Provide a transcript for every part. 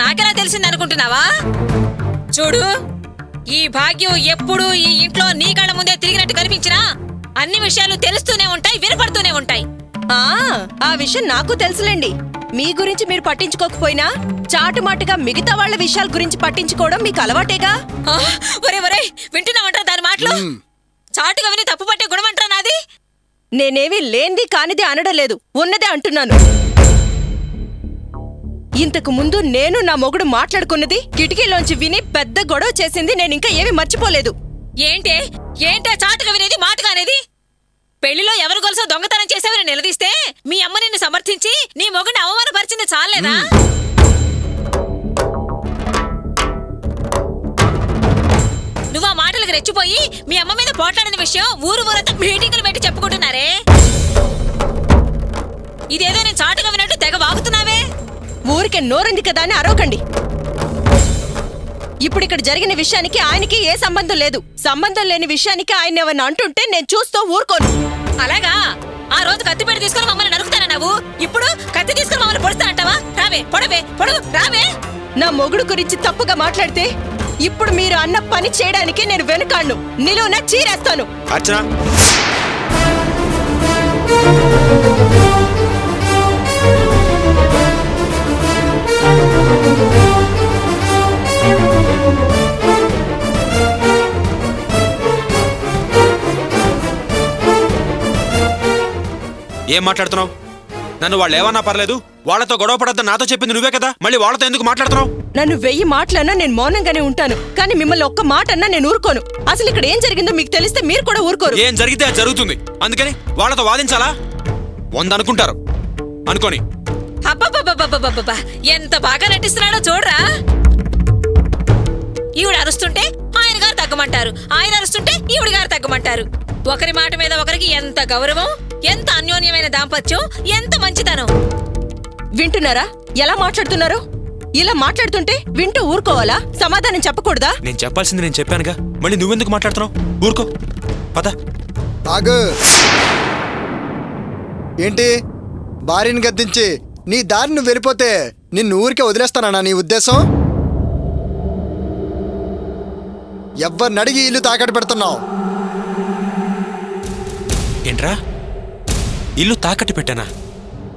నాకెలా తెలిసింది అనుకుంటున్నావా? చూడు, ఈ భాగ్యం ఎప్పుడు ఈ ఇంట్లో నీ కళ్ళ ముందే తిరిగినట్టు కనిపించినా అన్ని విషయాలు తెలుస్తూనే ఉంటాయి, వినపడుతూనే ఉంటాయి. ఆ విషయం నాకు తెలుసులేండి. మీ గురించి మీరు పట్టించుకోకపోయినా చాటుమాటుగా మిగతా వాళ్ళ విషయాల గురించి పట్టించుకోవడం మీకు అలవాటేగా. ఒరే ఒరే, వింటున్నావంటారా దాని మాటలు? చాటుగా విని తప్పు పట్టే గుణమంటారా నాది? నేనేమీ లేంది కానిది అనడం లేదు, ఉన్నదే అంటున్నాను. ఇంతకు ముందు నేను నా మొగుడు మాట్లాడుకున్నది కిటికీలోంచి విని పెద్ద గొడవ చేసింది నేను ఇంకా ఏమీ మర్చిపోలేదు. ఏంటే చాటుగా వినేది మాటగా అనేది? పెళ్లిలో ఎవరు గొలుసో దొంగతనం చేసేవని నిలదీస్తే మీ అమ్మ నిన్ను సమర్థించి నీ మొగుడిని అవమానపరిచింది చాలేదా? నువ్వు ఆ మాటలకు రెచ్చిపోయి మీ అమ్మ మీద పోట్లాడిన విషయం ఊరంతా మీటింగులు పెట్టి చెప్పుకుంటున్నారే. ఇదేదో నేను చాటుగా విన్నట్టు తెగ వాగుతున్నావే. ఊరికే నోరంది కదా అని అరవకండి. ఇప్పుడు ఇక్కడ జరిగిన విషయానికి ఆయనకి ఏ సంబంధం లేదు. సంబంధం లేని విషయానికి ఆయన ఏమన్నా అంటుంటే నేను చూస్తూ ఊరుకోను. అలాగా? ఆ రోజు కత్తి పెట్టి తీసుకుని మమ్మల్ని నరుకుతానా నువ్వు? ఇప్పుడు కత్తి తీసుకుని మమ్మల్ని పొడుస్తానంటావా? రావే, పొడుగు రావే. నా మొగుడు గురించి తప్పుగా మాట్లాడితే ఇప్పుడు మీరు అన్న పని చేయడానికి నేను వెనుకాడ్ను, నిలువున చీరేస్తాను. ఏం మాట్లాడుతున్నావు? నన్ను వాళ్ళు ఏమన్నా పర్లేదు, వాళ్ళతో గొడవ పడద్దని నాతో చెప్పింది నువ్వే కదా, మళ్ళీ వాళ్ళతో ఎందుకు మాట్లాడుతున్నావు? నన్ను 1000 మాటలన్నా నేను మౌనంగానే ఉంటాను, కానీ మిమ్మల్ని ఒక్క మాట అన్నా నేను ఊరుకోను. అసలు ఇక్కడ ఏం జరిగిందో మీకు తెలిస్తే మీరు కూడా ఊరుకోరు. ఏం జరిగితే అది జరుగుతుంది, అందుకని వాళ్ళతో వాదించాలా? 100 అనుకుంటారు అనుకోని. అబ్బబ్బబ్బబ్బబ్బబ్బబ్బా, ఎంత బాగా నటిస్తున్నాడో చూడరా. ఈవిడ అరుస్తుంటే ఆయన గారు తగ్గమంటారు, ఆయన అరుస్తుంటే ఈవిడ గారు తగ్గమంటారు. ఒకరి మాట మీద ఒకరికి ఎంత గౌరవం, ఎంత అన్యోన్యమైన దాంపత్యం, ఎంత మంచితనం. వింటున్నారా ఎలా మాట్లాడుతున్నారో? ఇలా మాట్లాడుతుంటే వింటూ ఊరుకోవాలా? సమాధానం చెప్పకూడదా? నేను చెప్పాల్సింది నేను చెప్పానుగా, మళ్ళీ నువ్వెందుకు మాట్లాడుతున్నావు? ఊరుకో, పద. ఆగు. ఏంటి భార్యని గద్దించి నీ దారి నువ్వు వెళ్ళిపోతే నిన్ను ఊరికే వదిలేస్తానా నీ ఉద్దేశం? ఎవ్వరిని అడిగి ఇల్లు తాకట్టు పెడుతున్నావు? ఏంట్రా, ఇల్లు తాకట్టు పెట్టానా?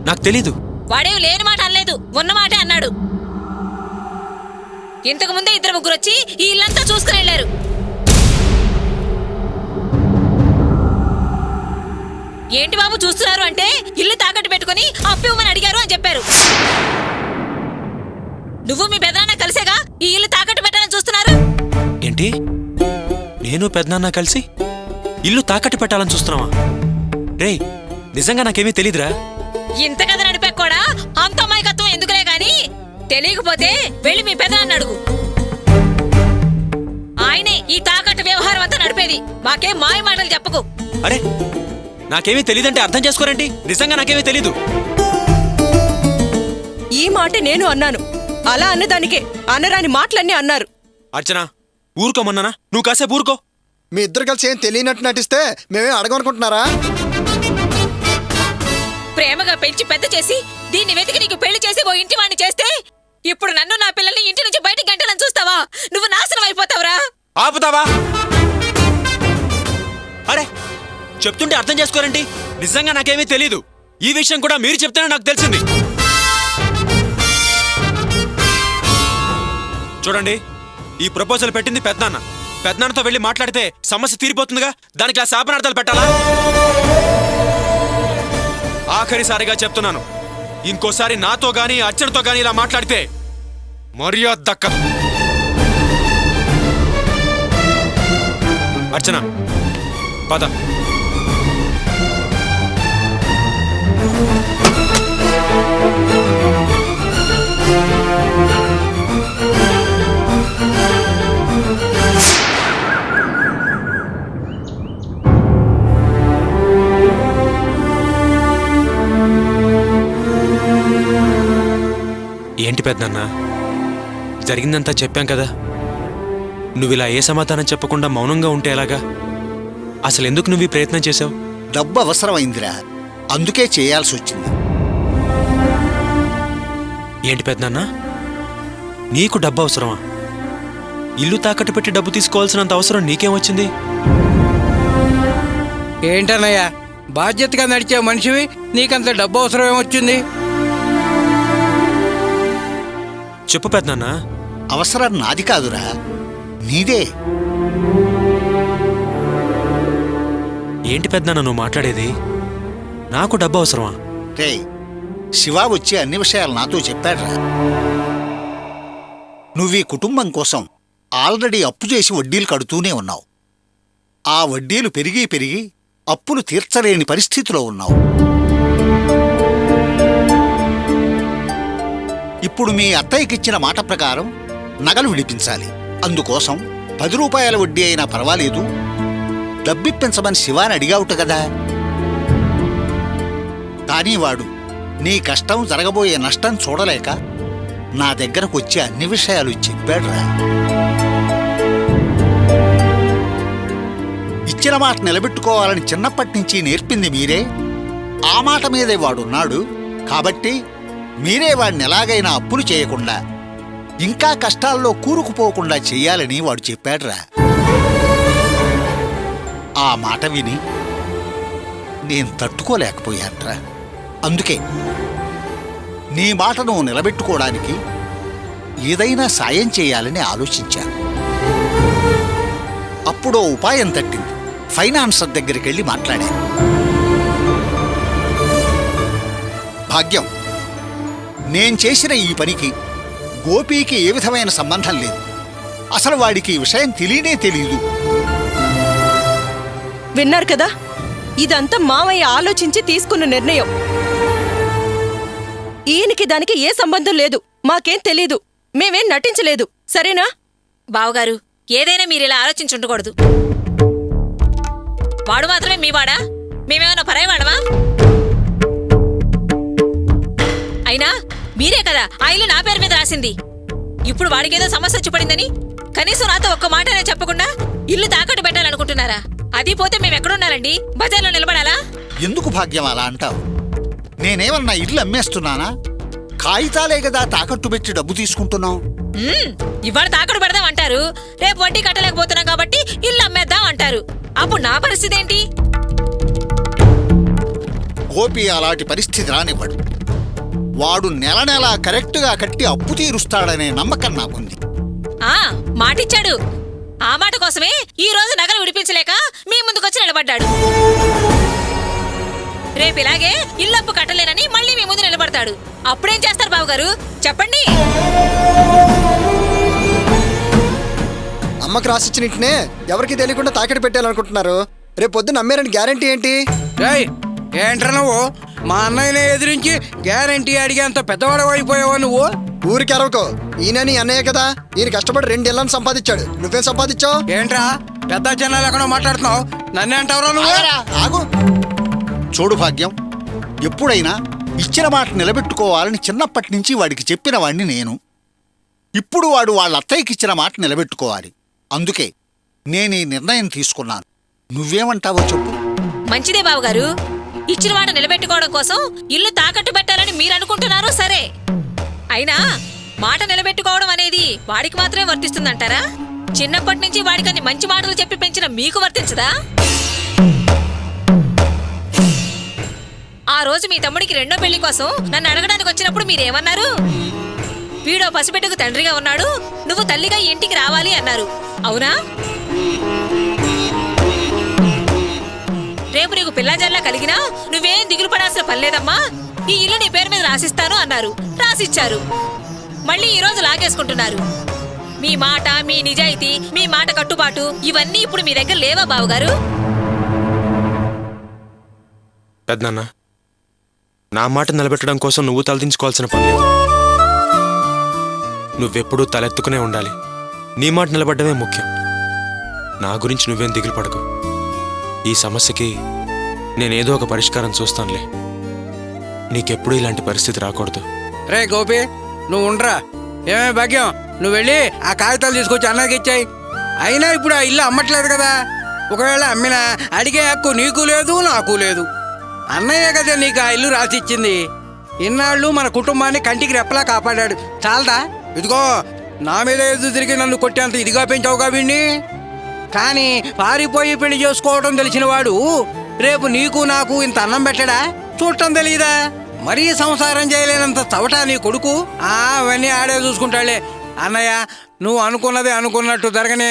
నాకు తెలీదు. వాడేవి లేని మాట అనలేదు, ఉన్న మాటే అన్నాడు. ఇంతకు ముందే 2-3 వచ్చి ఈ ఇల్లంతా చూసుకుని వెళ్లారు. ఏంటి బాబు చూస్తున్నారు అంటే ఇల్లు తాకట్టు పెట్టుకుని అప్పివ్వమని అడిగారు అని చెప్పారు. నువ్వు మీ పెదనాన్న కలిసేగా ఈ ఇల్లు తాకట్టు పెట్టాలని చూస్తున్నారు. ఏంటి, నేను పెదనాన్న కలిసి ఇల్లు తాకట్టు పెట్టాలని చూస్తున్నావా? రేయ్, నిజంగా నాకేమీ తెలీదురా. ఇంత కథ నడిపాక కూడా అంత అమాయకత్వం ఎందుకులే గాని, తెలియకపోతే వెళ్ళి మీ పెదనాన్న అడుగు. ఆయనే ఈ తాకట్టు వ్యవహారం అంతా నడిపేది. మాకేం మాయ మాటలు చెప్పకు. అరే, నాకేమీ తెలీదంటే అర్థం చేసుకోరండి. నిజంగా నాకేమీ తెలీదు. ఈ మాట నేను అన్నాను, అలా అన్నదానికే అనరాని మాటలన్నీ అన్నారు. అర్చన, ఊరుకోమన్నానా? నువ్వు కాసేపు ఊరుకో. మీ ఇద్దరు కలిసి ఏం తెలియనట్టు నటిస్తే మేమే అడగనుకుంటున్నారా? ప్రేమగా పెంచి పెద్ద చేసి దీన్ని వెతికి నీకు పెళ్లి చేసి ఓ ఇంటి వాడిని చేస్తే ఇప్పుడు నన్ను నా పిల్లల్ని ఇంటి నుంచి బయటికి గంటలని చూస్తావా? నువ్వు నాశనం అయిపోతావురా. ఆపుతావా? అరే, చెప్తుంటే అర్థం చేసుకోరండి. నిజంగా నాకేమీ తెలీదు. ఈ విషయం కూడా మీరు చెప్తేనే నాకు తెలిసింది. చూడండి, ఈ ప్రపోజల్ పెట్టింది పెద్దనాన్న. పెద్దనాన్నతో వెళ్ళి మాట్లాడితే సమస్య తీరిపోతుందిగా, దానికి ఆ శాపనార్థాలు పెట్టాలా? ఆఖరిసారిగా చెప్తున్నాను, ఇంకోసారి నాతో గాని అర్చనతో గాని ఇలా మాట్లాడితే మర్యాద దక్కదు. అర్చన, పద. ఏంటి పెద్దన్న, జరిగిందంతా చెప్పాం కదా. నువ్విలా ఏ సమాధానం చెప్పకుండా మౌనంగా ఉంటే ఎలాగా? అసలు ఎందుకు నువ్వు ఈ ప్రయత్నం చేశావు? డబ్బు అవసరమైందిరా, అందుకే చేయాల్సి వచ్చింది. ఏంటి పెద్దన్న, నీకు డబ్బు అవసరమా? ఇల్లు తాకట్టు పెట్టి డబ్బు తీసుకోవాల్సినంత అవసరం నీకేమొచ్చింది? ఏంటన్నయ్యా, బాధ్యతగా నడిచే మనిషివి నీకంత డబ్బు అవసరం ఏమొచ్చింది? చెప్పు పెద్దనాన్న. అవసరం నాది కాదురా, నీదే. ఏంటి పెద్దనాన్న నువ్వు మాట్లాడేది? నాకు డబ్బు అవసరమా? రే, శివ వచ్చి అన్ని విషయాలు నాతో చెప్పాడురా. నువ్వీ కుటుంబం కోసం ఆల్రెడీ అప్పు చేసి వడ్డీలు కడుతూనే ఉన్నావు. ఆ వడ్డీలు పెరిగి పెరిగి అప్పులు తీర్చలేని పరిస్థితిలో ఉన్నావు. ఇప్పుడు మీ అత్తయ్యకిచ్చిన మాట ప్రకారం నగలు విడిపించాలి. అందుకోసం 10 రూపాయల వడ్డీ అయినా పర్వాలేదు, డబ్బిప్పించమని శివాని అడిగావుట కదా. కానీ వాడు నీ కష్టం, జరగబోయే నష్టం చూడలేక నా దగ్గరకు వచ్చి అన్ని విషయాలు చెప్పాడురా. ఇచ్చిన మాట నిలబెట్టుకోవాలని చిన్నప్పటి నుంచి నేర్పింది మీరే. ఆ మాట మీదే వాడున్నాడు. కాబట్టి మీరే వాడిని ఎలాగైనా అప్పులు చేయకుండా, ఇంకా కష్టాల్లో కూరుకుపోకుండా చెయ్యాలని వాడు చెప్పాడురా. ఆ మాట విని నేను తట్టుకోలేకపోయానురా. అందుకే నీ మాట నువ్వు నిలబెట్టుకోవడానికి ఏదైనా సాయం చేయాలని ఆలోచించాను. అప్పుడో ఉపాయం తట్టింది. ఫైనాన్సర్ దగ్గరికి వెళ్ళి మాట్లాడాను. భాగ్యం, నేను చేసిన ఈ పనికి గోపీకి ఏ విధమైన సంబంధం లేదు. అసలు వాడికి ఈ విషయం తెలియనే తెలియదు. విన్నారు కదా, ఇదంతా మావయ్య ఆలోచించి తీసుకున్న నిర్ణయం. ఈయనకి దానికి ఏ సంబంధం లేదు, మాకేం తెలీదు, మేమేం నటించలేదు, సరేనా? బావగారు, ఏదైనా మీరిలా ఆలోచించుండకూడదు. వాడు మాత్రమే మీ వాడా? మేమేమన్నా పరాయవాడవా? అయినా మీరే కదా ఆ ఇల్లు నా పేరు మీద రాసింది. ఇప్పుడు వాడికేదో సమస్య వచ్చి పడిందని కనీసం నాతో ఒక్క మాటనే చెప్పకుండా ఇల్లు తాకట్టు పెట్టాలనుకుంటున్నారా? అది పోతే మేమెక్కడున్నారండి? బజార్లో నిలబడాలా? ఎందుకు భాగ్యం అలా అంటావు? నేనేమన్నా ఇల్లు అమ్మేస్తున్నానా? కాగితాలే కదా తాకట్టు పెట్టి డబ్బు తీసుకుంటున్నావు. ఇవాళ తాకట్టు పెడదాం అంటారు, రేపు వడ్డీ కట్టలేకపోతున్నాం కాబట్టి ఇల్లు అమ్మేద్దాం అంటారు. అప్పుడు నా పరిస్థితి ఏంటి? గోపి అలాంటి పరిస్థితి రానివ్వడు. వాడు నెల నెలా కరెక్టుగా కట్టి అప్పు తీరుస్తాడనే నమ్మకం నాకుంది. మాటిచ్చాడు. ఆ మాట కోసమే ఈ రోజు నగలు విడిపించలేక మీ ముందుకొచ్చి నిలబడ్డాడు. రేపు ఇలాగే ఇల్లప్పు కట్టలేనని మళ్ళీ మీ ముందు నిలబడతాడు. అప్పుడేం చేస్తారు బావగారు చెప్పండి? అమ్మకు రాసిచ్చినట్టునే ఎవరికి తెలియకుండా తాకట్టు పెట్టాలనుకుంటున్నారు. రేపు పొద్దున్న అమ్మేరని గ్యారంటీ ఏంటి? రేయ్, ఏంట్రా నువ్వు మా అన్నయ్యని ఎదిరించి గ్యారంటీ అడిగేంత పెద్దవాడు అయిపోయావా నువ్వు? ఊరికి అరవకో. ఈయన నీ అన్నయ్య కదా, ఈయన కష్టపడి 2 ఏళ్ళని సంపాదించాడు. నువ్వేం సంపాదించావు? ఏంట్రా పెద్ద చిన్నాలు ఎక్కడో మాట్లాడుతున్నావు? నన్నే అంటావురా నువ్వు? ఆగు. చూడు భాగ్యం, ఎప్పుడైనా ఇచ్చిన మాట నిలబెట్టుకోవాలని చిన్నప్పటి నుంచి వాడికి చెప్పిన వాడిని నేను. ఇప్పుడు వాడు వాళ్ళ అత్తయ్యకి ఇచ్చిన మాట నిలబెట్టుకోవాలి. అందుకే నేను ఈ నిర్ణయం తీసుకున్నాను. నువ్వేమంటావో చెప్పు. మంచిదే బావగారు. ఇచ్చిన మాట నిలబెట్టుకోవడం కోసం ఇల్లు తాకట్టు పెట్టాలని మీరు అనుకుంటున్నారు, సరే. అయినా మాట నిలబెట్టుకోవడం అనేది వాడికి మాత్రమే వర్తిస్తుందంటారా? చిన్నప్పటి నుంచి వాడికని మంచి మాటలు చెప్పి పెంచిన మీకు వర్తించదా? ఆ రోజు మీ తమ్ముడికి 2వ పెళ్లి కోసం నన్ను అడగడానికి వచ్చినప్పుడు మీరేమన్నారు? వీడో పసిబిడ్డకు తండ్రిగా ఉన్నాడు, నువ్వు తల్లిగా ఇంటికి రావాలి అన్నారు, అవునా? రేపు నీకు పిల్లాజల్లా కలిగినా నువ్వేం దిగులు పడాల్సిన పనిలేదమ్మా, ఈ ఇల్లు నీ పేరు మీద రాసిస్తాను అన్నారు, రాసిచ్చారు. మళ్ళీ ఈ రోజు లాగేసుకుంటున్నారు. మీ మాట, మీ నిజాయితీ, మీ మాట కట్టుబాటు ఇవన్నీ ఇప్పుడు మీ దగ్గర లేవా బావగారు? పెద్దనాన్న, నా మాట నిలబెట్టడం కోసం నువ్వు తలదించుకోవాల్సిన పని లేదు. నువ్వెప్పుడూ తలెత్తుకునే ఉండాలి. నీ మాట నిలబడ్డమే ముఖ్యం. నా గురించి నువ్వేం దిగులు పడకు. ఈ సమస్యకి నేనేదో ఒక పరిష్కారం చూస్తానులే. నీకెప్పుడూ ఇలాంటి పరిస్థితి రాకూడదు. రే గోపి, నువ్వు ఉండరా. ఏమే భాగ్యం, నువ్వు వెళ్ళి ఆ కాగితాలు తీసుకొచ్చి అన్నకి ఇచ్చాయి. అయినా ఇప్పుడు ఆ ఇల్లు అమ్మట్లేదు కదా. ఒకవేళ అమ్మినా అడిగే హక్కు నీకు లేదు, నాకు లేదు. అన్నయ్య కదా నీకు ఆ ఇల్లు రాసిచ్చింది. ఇన్నాళ్ళు మన కుటుంబాన్ని కంటికి రెప్పలా కాపాడాడు. చాలదా? ఇదిగో నా మీద ఎదురు తిరిగి నన్ను కొట్టేంత ఇదిగా పెంచావుగా వీణ్ణి. కానీ పారిపోయి పెళ్లి చేసుకోవడం తెలిసిన వాడు రేపు నీకు నాకు ఇంత అన్నం పెట్టడా? చూడటం తెలియదా? మరీ సంసారం చేయలేనంత చవటా నీ కొడుకు. అవన్నీ ఆడే చూసుకుంటాడులే. అన్నయ్య, నువ్వు అనుకున్నది అనుకున్నట్టు జరగనే.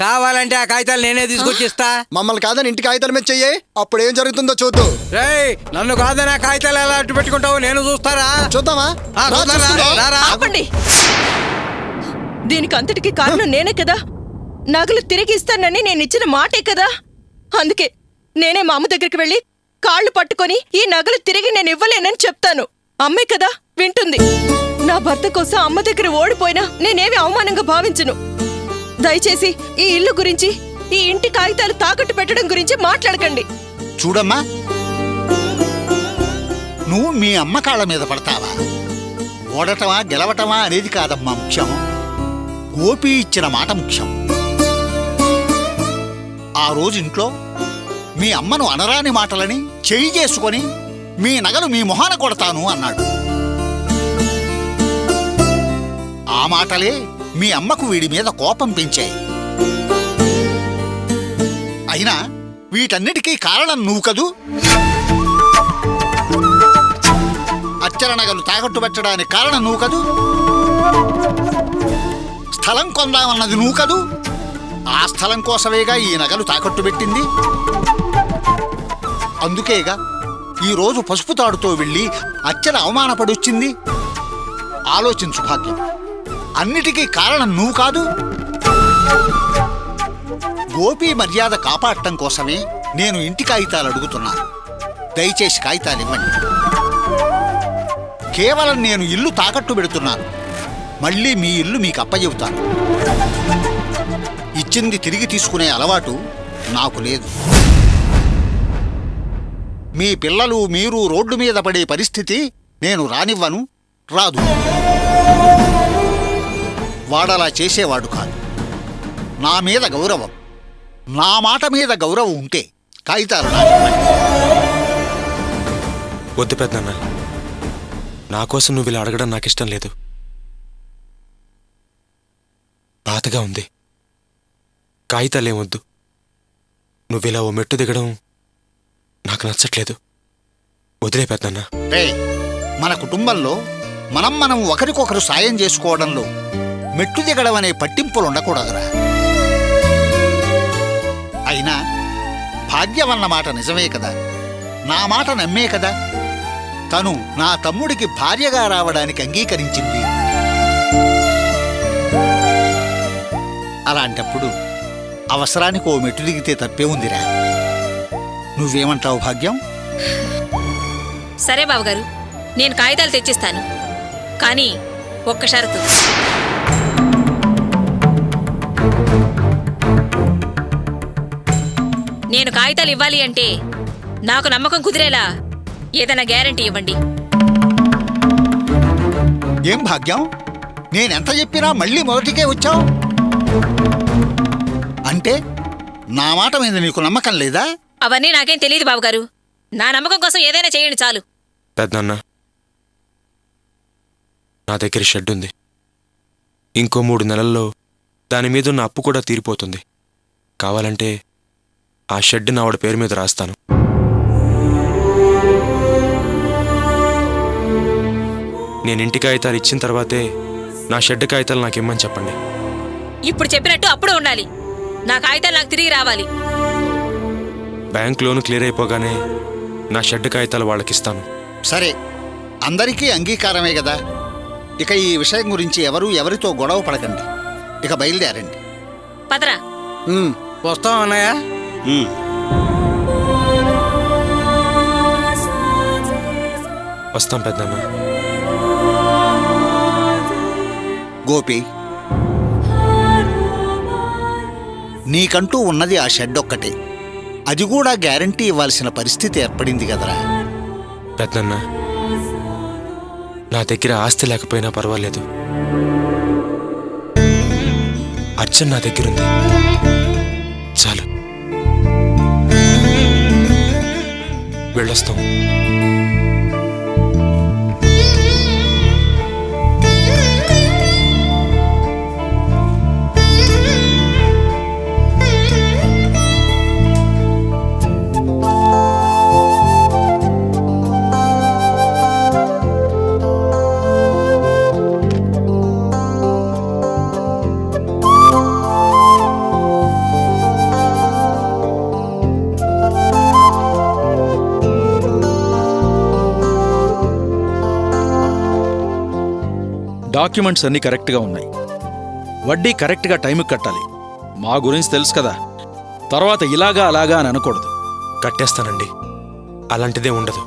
కావాలంటే ఆ కాగితాలు నేనే తీసుకొచ్చిస్తా. మమ్మల్ని కాదని ఇంటి కాగితాల మీద చెయ్యి, అప్పుడు ఏం జరుగుతుందో చూద్దు. రేయ్, నన్ను కాదని ఆ కాగితాలు ఎలా అట్టు పెట్టుకుంటావు? నేను చూస్తారా? చూద్దామా? ఆ, రా, చూద్దారా? చూసుకుందాం. రారా? ఆపండి. దీనికి అంతటికి కారణం నేనే కదా. నగలు తిరిగి ఇస్తానని నేను ఇచ్చిన మాటే కదా. అందుకే నేనే మా అమ్మ దగ్గరికి వెళ్ళి కాళ్ళు పట్టుకొని ఈ నగలు తిరిగి నేను ఇవ్వలేనని చెప్తాను. అమ్మే కదా వింటుంది. నా భర్త కోసం అమ్మ దగ్గర ఓడిపోయినా నేనేమి అవమానంగా భావించను. దయచేసి ఈ ఇల్లు గురించి, ఈ ఇంటి కాగితాలు తాకట్టు పెట్టడం గురించి మాట్లాడకండి. చూడమ్మా, నువ్వు మీ అమ్మ కాళ్ళ మీద పడతావా? ఓడటమా గెలవటమా అనేది కాదమ్మా ముఖ్యం. గోపి ఇచ్చిన మాట ముఖ్యం. ఆ రోజు ఇంట్లో మీ అమ్మను అనరాని మాటలని చెయ్యి చేసుకొని మీ నగలు మీ మొహాన కొడతాను అన్నాడు. ఆ మాటలే మీ అమ్మకు వీడి మీద కోపం పెంచాయి. అయినా వీటన్నిటికీ కారణం నువ్వు కదూ. అచ్చర నగలు తాకట్టు పెట్టడానికి కారణం నువ్వు కదూ. స్థలం కొందామన్నది నువ్వు కదూ. ఆ స్థలం కోసమేగా ఈ నగలు తాకట్టు పెట్టింది. అందుకేగా ఈరోజు పసుపు తాడుతో వెళ్ళి అచ్చర అవమానపడొచ్చింది. ఆలోచించు భాగ్యం, అన్నిటికీ కారణం నువ్వు కాదు. గోపి మర్యాద కాపాడటం కోసమే నేను ఇంటి కాగితాలు అడుగుతున్నాను. దయచేసి కాగితాలు ఇవ్వండి. కేవలం నేను ఇల్లు తాకట్టు పెడుతున్నాను. మళ్ళీ మీ ఇల్లు మీకు అప్పచెబుతాను. ఇచ్చింది తిరిగి తీసుకునే అలవాటు నాకు లేదు. మీ పిల్లలు మీరు రోడ్డు మీద పడే పరిస్థితి నేను రానివ్వను, రాదు. వాడలా చేసేవాడు కాదు. నా మీద గౌరవం, నా మాట మీద గౌరవం ఉంటే కాగితాలు రానివ్వండి. వద్దు పెద్దన్న, నా కోసం నువ్వు ఇలా అడగడం నాకు ఇష్టం లేదు. బాధగా ఉంది. కాగితాలేమొద్దు. నువ్విలా ఓ మెట్టు దిగడం నాకు నచ్చట్లేదు. వదిలే పెద్దన్న. రేయ్, మన కుటుంబంలో మనం ఒకరికొకరు సాయం చేసుకోవడంలో మెట్టు దిగడం అనే పట్టింపులు ఉండకూడదురా. అయినా భాగ్యమన్న మాట నిజమే కదా. నా మాట నమ్మే కదా తను నా తమ్ముడికి భార్యగా రావడానికి అంగీకరించింది. అలాంటప్పుడు అవసరానికి ఓ మెట్టు దిగితే తప్పే ఉందిరా. నువ్వేమంటావు భాగ్యం? సరే బావగారు, నేను కాగితాలు తెచ్చిస్తాను. కానీ ఒక్క షరతు. నేను కాగితాలు ఇవ్వాలి అంటే నాకు నమ్మకం కుదిరేలా ఏదైనా గ్యారెంటీ ఇవ్వండి. ఏం భాగ్యం, నేనెంత చెప్పినా మళ్ళీ మొదటికే వచ్చావు. అంటే నా మాట మీద నీకు నమ్మకం లేదా? అవన్నీ నాకేం తెలియదు బావగారు. నా నమ్మకం కోసం ఏదైనా చేయండి చాలు. పెద్దన్న, నా దగ్గర షెడ్ ఉంది. ఇంకో 3 నెలల్లో దాని మీదున్న అప్పు కూడా తీరిపోతుంది. కావాలంటే ఆ షెడ్ నా ఆవిడ పేరు మీద రాస్తాను. నేను ఇంటి కాగితాలు ఇచ్చిన తర్వాతే నా షెడ్ కాగితాలు నాకు ఇమ్మని చెప్పండి. ఇప్పుడు చెప్పినట్టు అప్పుడు ఉండాలి. నా కాగితాలు నాకు తిరిగి రావాలి. బ్యాంక్ లోన్ క్లియర్ అయిపోగానే నా షెడ్ కాగితాలు వాళ్ళకిస్తాను. సరే, అందరికీ అంగీకారమే కదా. ఇక ఈ విషయం గురించి ఎవరితో గొడవ పడకండి. ఇక బయలుదేరండి. పదరా. వస్తాం అన్నయ్య. వస్తాం పెద్దన్న. గోపి, నీకంటూ ఉన్నది ఆ షెడ్ ఒక్కటే. అది కూడా గ్యారంటీ ఇవ్వాల్సిన పరిస్థితి ఏర్పడింది కదరా. పెద్దన్న, నా దగ్గర ఆస్తి లేకపోయినా పర్వాలేదు. అర్జున్ నా దగ్గరుంది, చాలు. వెళ్ళొస్తాం. డాక్యుమెంట్స్ అన్నీ కరెక్ట్గా ఉన్నాయి. వడ్డీ కరెక్ట్గా టైంకి కట్టాలి. మా గురించి తెలుసు కదా, తర్వాత ఇలాగా అలాగా అని అనకూడదు. కట్టేస్తానండి, అలాంటిదే ఉండదు.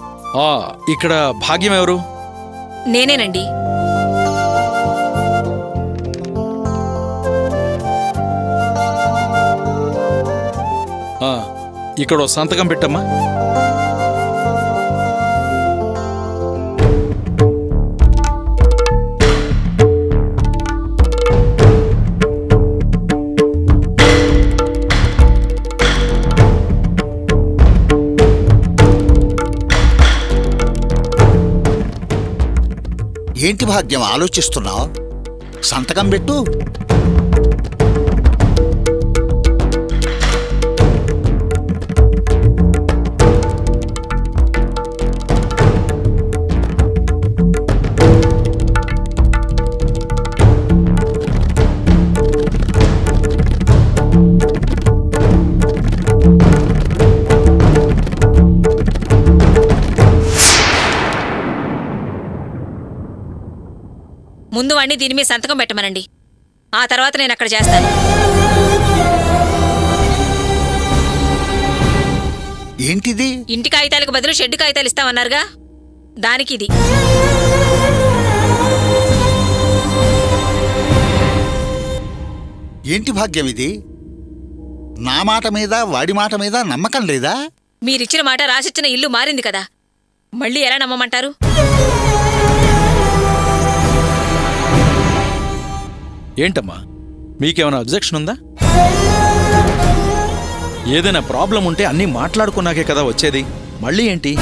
ఇక్కడ భాగ్యం ఎవరు? నేనేనండి. ఇక్కడ ఓ సంతకం పెట్టమ్మా. ఏంటి భాగ్యం ఆలోచిస్తున్నావు? సంతకం పెట్టు. ముందు వాణ్ణి దీని మీద సంతకం పెట్టమనండి. ఆ తర్వాత నేను అక్కడ చేస్తాను. ఏంటిది? ఇంటి కాగితాలకు బదులు షెడ్ కాగితాలు ఇస్తామన్నారుగా, దానికి ఇది. ఏంటి భాగ్యం ఇది? నా మాట మీద వాడి మాట మీద నమ్మకం లేదా? మీరిచ్చిన మాట రాసిచ్చిన ఇల్లు మారింది కదా, మళ్ళీ ఎలా నమ్మమంటారు? ఏంటమ్మా, మీకేమైనా అబ్జెక్షన్ ఉందా? ఏదైనా ప్రాబ్లం ఉంటే అన్నీ మాట్లాడుకున్నాకే కదా వచ్చేది. మళ్ళీ ఏంటి?